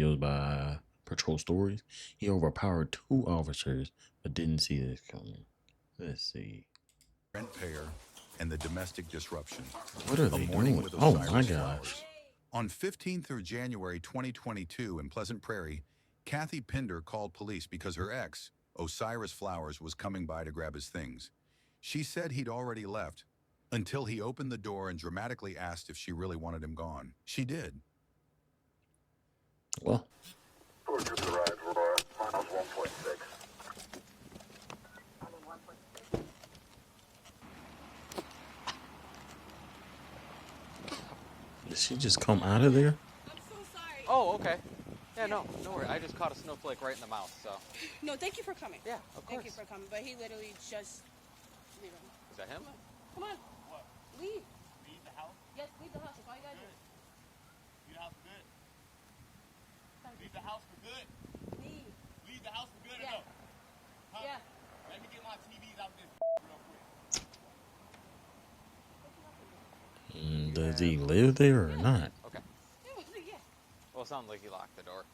videos by Patrol Stories. He overpowered 2 officers, but didn't see this coming. Let's see. Rent payer and the domestic disruption. What are they doing? Oh my gosh. On 15th of January 2022 in Pleasant Prairie, Kathy Pinder called police because her ex, Osiris Flowers, was coming by to grab his things. She said he'd already left until he opened the door and dramatically asked if she really wanted him gone. She did. Well. Did she just come out of there? I'm so sorry. Oh, okay. Yeah, no worries. I just caught a snowflake right in the mouth, so. No, thank you for coming. Yeah, of course. Thank you for coming, but he literally just leave him. Is that him? Come on. What? Leave. Leave the house? Yes, leave the house. That's all you gotta do. Leave the house for good. Leave the house for good. Leave. Leave the house for good Yeah. or no? Huh? Yeah. Let me get my TVs out this real quick. Does he live there or not? Okay. Yeah. Well, it sounds like he locked the door.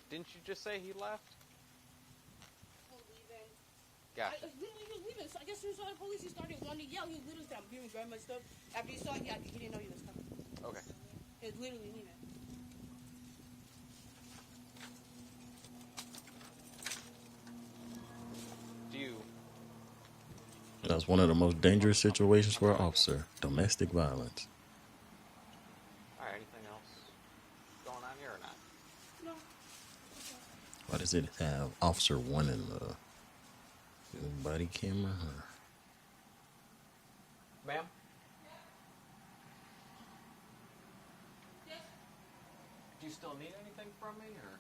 Didn't you just say he left? Leaving. Gotcha. Literally, he was leaving. So I guess as soon as he saw the police, he started wanting to yell. He literally said, "I'm giving very much stuff." After he saw it, he didn't know he was coming. Okay. He was literally leaving. Do you? That's one of the most dangerous situations for an officer. Domestic violence. Alright, anything else going on here or not? No. Why does it have Officer 1 in the body camera? Ma'am? Yes. Do you still need anything from me, or?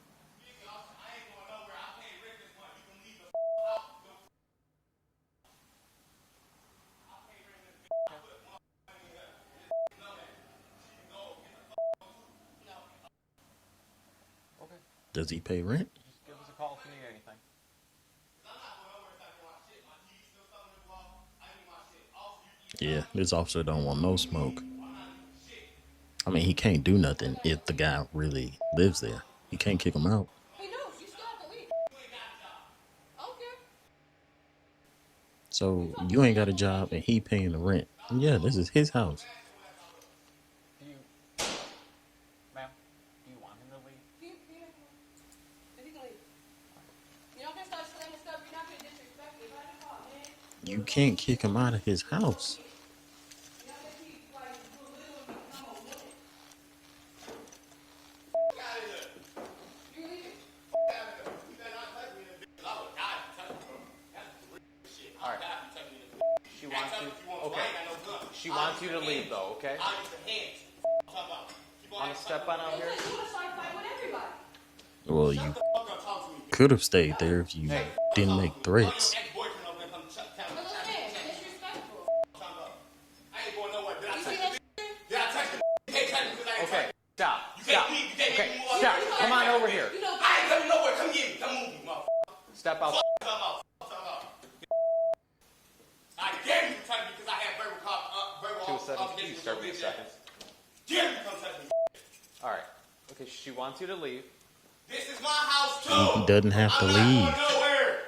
Okay. Does he pay rent? Just give us a call if you need anything. Yeah, this officer don't want no smoke. I mean, he can't do nothing if the guy really lives there. He can't kick him out. He knows. You still have to leave. Okay. So you ain't got a job and he paying the rent. Yeah, this is his house. Do you, ma'am, do you want him to leave? If he can leave. You're not gonna start slamming stuff. You're not gonna disrespect me. If I just call, man. You can't kick him out of his house. You're not gonna keep like belittling me. Come on, woman. You leave. Alright. She wants you. Okay. She wants you to leave, though, okay? Want to step on out here? You wanna start fighting with everybody. Well, you could have stayed there if you didn't make threats. Disrespectful. Okay, stop. Okay, stop. Come on over here. Step out. I dare you to touch me because I have verbal 217, start me a second. Dare you to come touch me. Alright. Okay, she wants you to leave. This is my house too. He doesn't have to I'm leave. not going nowhere.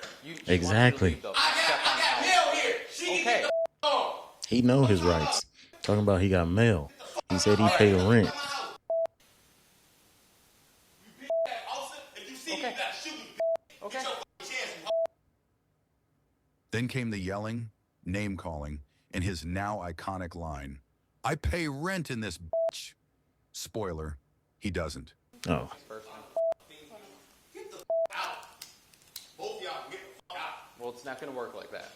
Exactly. I got mail here. She can Okay. get the on. He know his rights. Talking about he got mail. He said he paid the rent. Okay. Then came the yelling, name-calling, and his now iconic line, "I pay rent in this bitch." Spoiler, he doesn't. Oh, Get the out. Both of y'all get the out. Well, it's not going to work like that.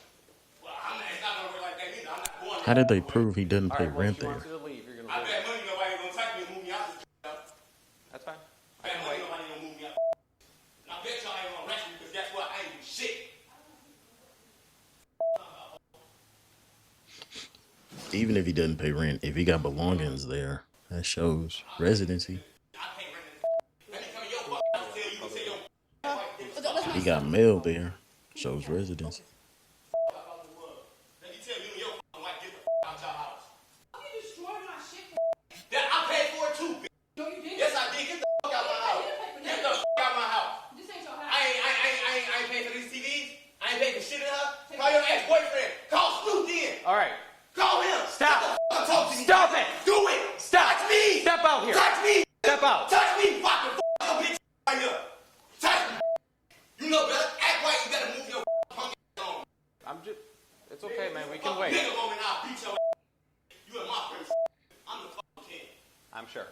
Well, it's not going to work like that either. I'm not going how did they prove he doesn't pay Alright, well, rent if she there? wants you to leave, you're going I to leave. bet money nobody gonna touch me and move me out this That's fine. I bet money nobody gonna move me out. And I bet y'all ain't gonna arrest me because guess what? I ain't do shit. Even if he doesn't pay rent, if he got belongings there, that shows residency. I can't rent it. Let me come in your fucking house and tell you to tell your He got mail there, shows residency. Let me tell you and your fucking wife get the fuck out your house. You destroyed my shit for shit at her. Call your ex-boyfriend. Call Snoop then. All right. Call him. Stop. Talk to me. Stop it. Do it. Stop. Touch me. Step out here. Touch me. Step out. Touch me. Fucking bitch right here. Touch me. You know better. Act like you gotta move your punk on. I'm just. It's okay, man. We can wait. Nigga woman, I'll beat your You in my face. I'm the fucking king. I'm sure.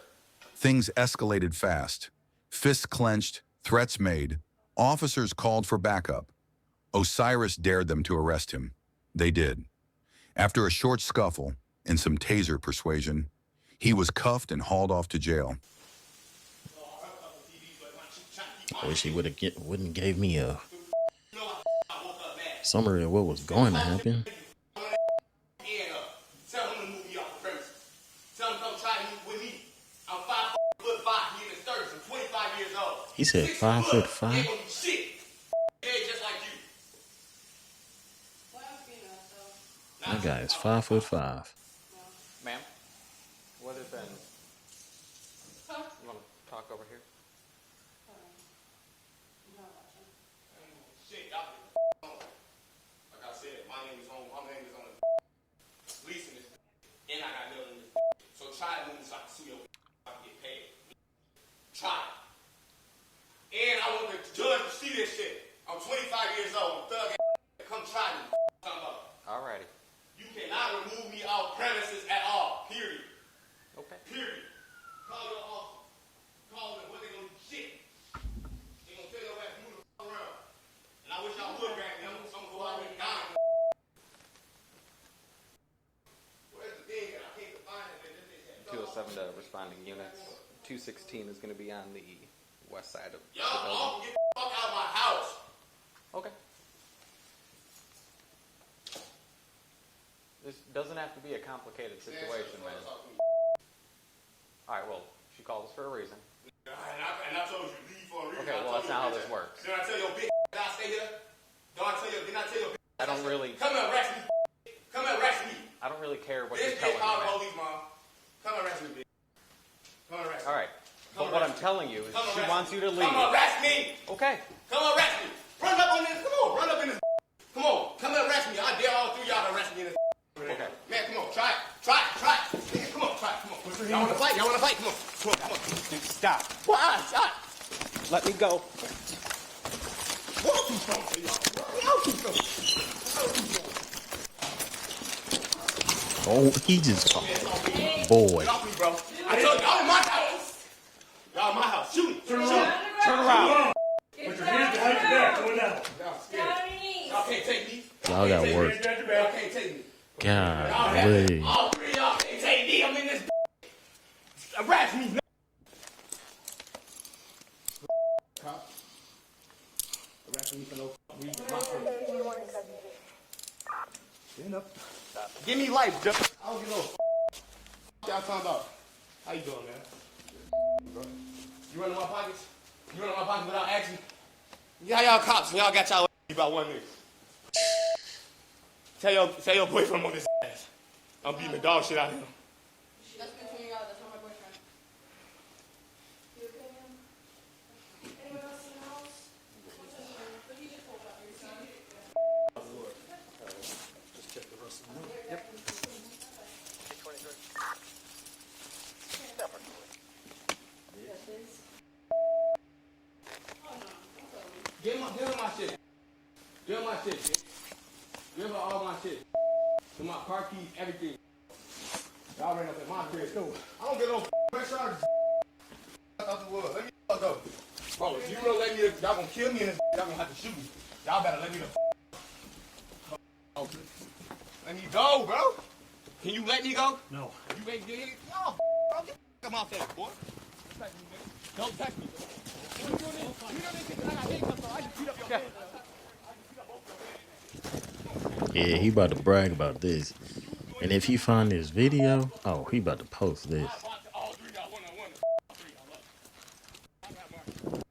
Things escalated fast. Fists clenched, threats made. Officers called for backup. Osiris dared them to arrest him. They did. After a short scuffle and some taser persuasion, he was cuffed and hauled off to jail. I wish he wouldn't gave me a summary of what was going to happen. Tell him to move me off the premises. Tell him to come try to move with me. I'm 5'5". He in his 30s. I'm 25 years old. He said 5'5". Ain't gonna be shit. Head just like you. That guy is 5'5". Ma'am, what has been? You want to talk over here? Shit, y'all been like I said, my name is on the leasing this and I got building this. So try to move so I can sue your so I can get paid. Try. And I want the judge to see this shit. I'm 25 years old. I'm thug ass. Come try me. Alrighty. You cannot remove me off premises at all. Period. Okay. Period. Call your officer. Call them. What they gonna do? Shit. They gonna tell your ass move the fuck around. And I wish y'all would grab them. So I'm gonna go out and die. Where's the thing? I can't define it. 207 to responding units. 216 is going to be on the west side of the Y'all building. all get the fuck out of my house. Okay. This doesn't have to be a complicated situation, man. All right, well, she called us for a reason. And I told you leave for a reason. Okay, well, that's not how this works. Did I tell your bitch I stay here? Did I tell your bitch? I don't really... Come and arrest me. Come and arrest me. I don't really care what This you're telling bitch called me, man. police, mom. Come and arrest me, bitch. Come and arrest me. All right. But what I'm telling you is she wants you to leave. Come arrest me. Okay. Come arrest me. Run up on this. Come on. Run up in this. Come on. Come and arrest me. I dare all three y'all to arrest me in this. Okay. Man, come on. Try it. Try it. Try it. Man, come on. Try it. Come on. Y'all want to fight? Y'all want to fight? Come on. Come on. Come on. Dude, stop. Why? Stop. Let me go. What else you from? What else you from? Oh, he just boy. Get off me, bro. I told y'all in my house. Y'all in my house. Shoot me. Turn around. Put your hands behind your back. Go down. Y'all scared. Y'all can't take me. Y'all got work. Y'all can't take me. Golly. All three of y'all can't take me. I'm in this. Arrest me. Cop. Arrest me for no reason. Stand up. Give me life, Jeff. I don't get no y'all talking about. How you doing, man? Bro. You running my pockets? You running my pockets without asking? Yeah, y'all cops, y'all got y'all about one nigga. Tell your boyfriend on this ass. I'm beating the dog shit out of him. That's between y'all. That's not my boyfriend. You okay, ma'am? Anyone else in the house? What's his name? But he just pulled up. Your son? Just check the rest of them. Yep. Give her my shit. Give her my shit, bitch. Give her all my shit. With my car keys, everything. Y'all ran up in my crib. I don't get no pressure out of this. Out the world. Let me fuck up. Bro, if you don't let me, y'all gonna kill me in this. Y'all gonna have to shoot me. Y'all better let me the. Let me go, bro. Can you let me go? No. You ain't getting it. No, bro. Get the fuck off that, boy. Don't touch me. You know this. I got handcuffs, so I just beat up your head. Yeah, he about to brag about this. And if he find this video, oh, he about to post this. All three y'all one-on-one. Three y'all love.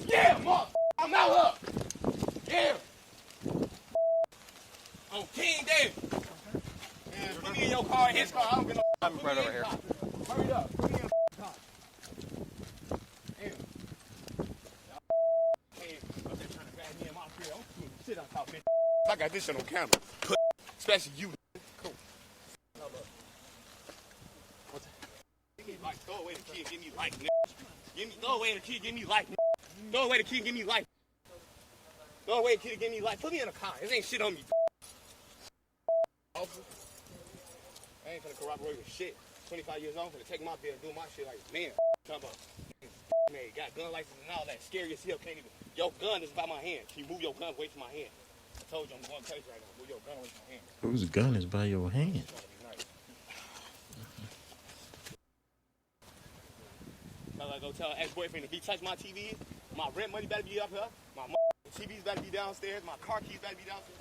Yeah, motherfucker. I'm out here. Yeah. On King David. Man, put me in your car, his car. I don't get no. I'm right over here. Hurry up. Put me in the car. got this shit on camera. Especially you. Cool. Like, throw away the key and give me life, nigga. Throw away the key and give me life, nigga. Throw away the key and give me life. Throw away the key and give me life. Put me in a car. This ain't shit on me. Officer. I ain't finna corroborate with shit. 25 years old, finna take my bill and do my shit like, man, talking about, man, got gun license and all that. Scary as hell, can't even. Your gun is by my hand. Can you move your gun away from my hand? I told you I'm going to tell you right now. Move your gun away from my hand. Whose gun is by your hand? Go tell her ex-boyfriend if he touch my TV, my rent money better be up here, my TV's better be downstairs, my car keys better be downstairs.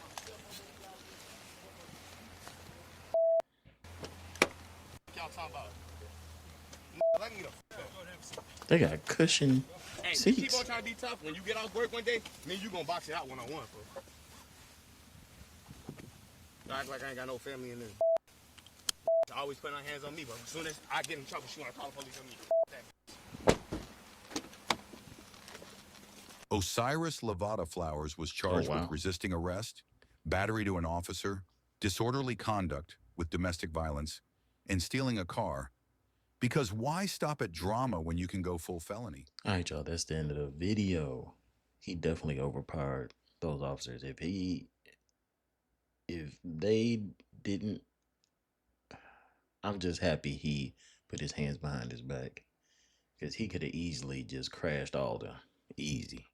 What y'all talking about? Let me know. They got cushion Hey, seats. keep on trying to be tough. When you get off work one day, me and you gonna box it out one-on-one, bro. I act like I ain't got no family in this. I always put her hands on me, but as soon as I get in trouble, she wanna call the police on me. Osiris Lavada Flowers was charged with resisting arrest, battery to an officer, disorderly conduct with domestic violence, and stealing a car. Because why stop at drama when you can go full felony? All right, y'all, that's the end of the video. He definitely overpowered those officers. If they didn't, I'm just happy he put his hands behind his back, because he could have easily just crashed all them. Easy.